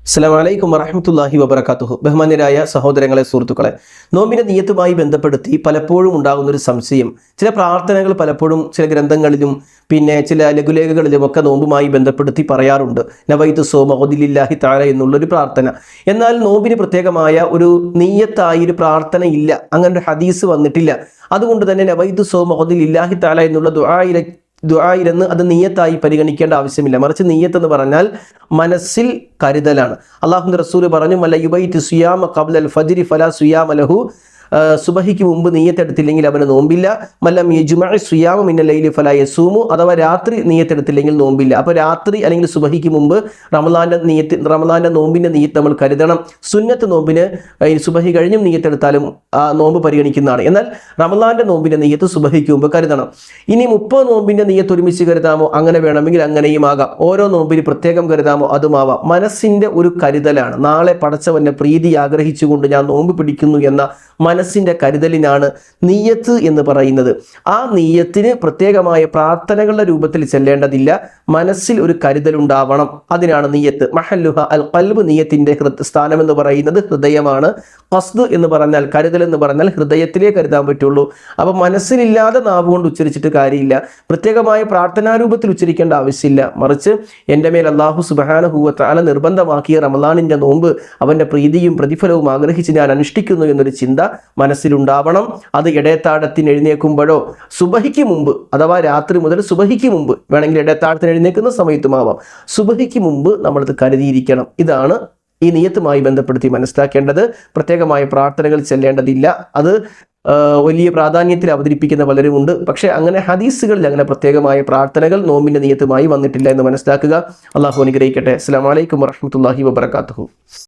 അസ്സലാമു അലൈക്കും വറഹ്മത്തുള്ളാഹി വബറകാതുഹു. ബഹുമാന്യരായ സഹോദരങ്ങളെ, സുഹൃത്തുക്കളെ, നോമ്പിന്റെ നിയ്യത്തുമായി ബന്ധപ്പെടുത്തി പലപ്പോഴും ഉണ്ടാകുന്ന ഒരു സംശയം, ചില പ്രാർത്ഥനകൾ പലപ്പോഴും ചില ഗ്രന്ഥങ്ങളിലും പിന്നെ ചില ലഘുലേഖകളിലും ഒക്കെ നോമ്പുമായി ബന്ധപ്പെടുത്തി പറയാറുണ്ട്. നവൈതു സൗമ ലില്ലാഹി തആല എന്നുള്ളൊരു പ്രാർത്ഥന. എന്നാൽ നോമ്പിന് പ്രത്യേകമായ ഒരു നിയ്യത്തായി ഒരു പ്രാർത്ഥന ഇല്ല, അങ്ങനെ ഒരു ഹദീസ് വന്നിട്ടില്ല. അതുകൊണ്ട് തന്നെ നവൈതു സൗമ ലില്ലാഹി തആല എന്നുള്ള ദുആയിലെന്ന് അത് നിയ്യത്തായി പരിഗണിക്കേണ്ട ആവശ്യമില്ല. മറിച്ച് നിയ്യത്ത് എന്ന് പറഞ്ഞാൽ മനസ്സിൽ കരുതലാണ്. അല്ലാഹുവിന്റെ റസൂൽ പറഞ്ഞു, മല്ല യുബൈതു സിയാമ ഖബ്ലൽ ഫജ്രി ഫലാ സിയാമ ലഹു, സുബഹിക്ക് മുമ്പ് നീയത്തെടുത്തില്ലെങ്കിൽ അവന് നോമ്പില്ല. മല്ലം യജ്മഅ സിയാമ മിനൽ ലൈലി ഫലാ യസൂമു, അഥവാ രാത്രി നീയത്തെടുത്തില്ലെങ്കിൽ നോമ്പില്ല. അപ്പോൾ രാത്രി അല്ലെങ്കിൽ സുബഹിക്ക് മുമ്പ് റമളാന്റെ നോമ്പിന്റെ നീയത്ത് നമ്മൾ കരുതണം. സുന്നത്ത് നോമ്പിന് സുബഹി കഴിഞ്ഞും നീയത്തെടുത്താലും ആ നോമ്പ് പരിഗണിക്കുന്നതാണ്. എന്നാൽ റമളാന്റെ നോമ്പിന്റെ നീയത്ത് സുബഹിക്ക് മുമ്പ് കരുതണം. ഇനി 30 നോമ്പിന്റെ നീയത്ത് ഒരുമിച്ച് കരുതാമോ? അങ്ങനെ വേണമെങ്കിൽ അങ്ങനെയും ആകാം. ഓരോ നോമ്പിന് പ്രത്യേകം കരുതാമോ? അതുമാവാം. മനസ്സിന്റെ ഒരു കരുതലാണ്. നാളെ പടച്ചവന്റെ പ്രീതി ആഗ്രഹിച്ചുകൊണ്ട് ഞാൻ നോമ്പ് പിടിക്കുന്നു എന്ന മനസ്സിന്റെ കരുതലിനാണ് നിയ്യത്ത് എന്ന് പറയുന്നത്. ആ നിയ്യത്തിന് പ്രത്യേകമായ പ്രാർത്ഥനകളുടെ രൂപത്തിൽ ചെല്ലേണ്ടതില്ല. മനസ്സിൽ ഒരു കരുതലുണ്ടാവണം. അതിനാണ് നിയ്യത്ത്. മഹല്ലുഹ അൽ ഖൽബ്, നിയ്യത്തിന്റെ സ്ഥാനം എന്ന് പറയുന്നത് ഹൃദയമാണ്. ഖസ്ദ് എന്ന് പറഞ്ഞാൽ, കരുതൽ എന്ന് പറഞ്ഞാൽ ഹൃദയത്തിലേ കരുതാൻ പറ്റുള്ളൂ. അപ്പൊ മനസ്സിലില്ലാതെ നാവ് കൊണ്ട് ഉച്ചരിച്ചിട്ട് കാര്യമില്ല. പ്രത്യേകമായ പ്രാർത്ഥനാരൂപത്തിൽ ഉച്ചരിക്കേണ്ട ആവശ്യമില്ല. മറിച്ച് എൻ്റെ മേൽ അല്ലാഹു സുബ്ഹാനഹു വ തആല നിർബന്ധമാക്കിയ റമളാനിന്റെ നോമ്പ് അവന്റെ പ്രീതിയും പ്രതിഫലവും ആഗ്രഹിച്ച് ഞാൻ അനുഷ്ഠിക്കുന്നു എന്നൊരു ചിന്ത മനസ്സിലുണ്ടാവണം. അത് ഇടയത്താഴത്തിന് എഴുന്നേൽക്കുമ്പോഴോ സുബഹിക്ക് മുമ്പ്, അഥവാ രാത്രി മുതൽ സുബഹിക്ക് മുമ്പ്, വേണമെങ്കിൽ ഇടയത്താഴത്തിന് എഴുന്നേൽക്കുന്ന സമയത്തുമാവാം, സുബഹിക്ക് മുമ്പ് നമ്മളത് കരുതിയിരിക്കണം. ഇതാണ് ഈ നിയ്യത്തുമായി ബന്ധപ്പെടുത്തി മനസ്സിലാക്കേണ്ടത്. പ്രത്യേകമായ പ്രാർത്ഥനകൾ ചെല്ലേണ്ടതില്ല. അത് വലിയ പ്രാധാന്യത്തിൽ അവതരിപ്പിക്കുന്ന പലരുമുണ്ട്. പക്ഷേ അങ്ങനെ ഹദീസുകളിൽ അങ്ങനെ പ്രത്യേകമായ പ്രാർത്ഥനകൾ നോമ്പിന്റെ നിയ്യത്തുമായി വന്നിട്ടില്ല എന്ന് മനസ്സിലാക്കുക. അള്ളാഹു അനുഗ്രഹിക്കട്ടെ. അസ്സലാമു അലൈക്കും വറഹ്മത്തുള്ളാഹി വബറകാതുഹു.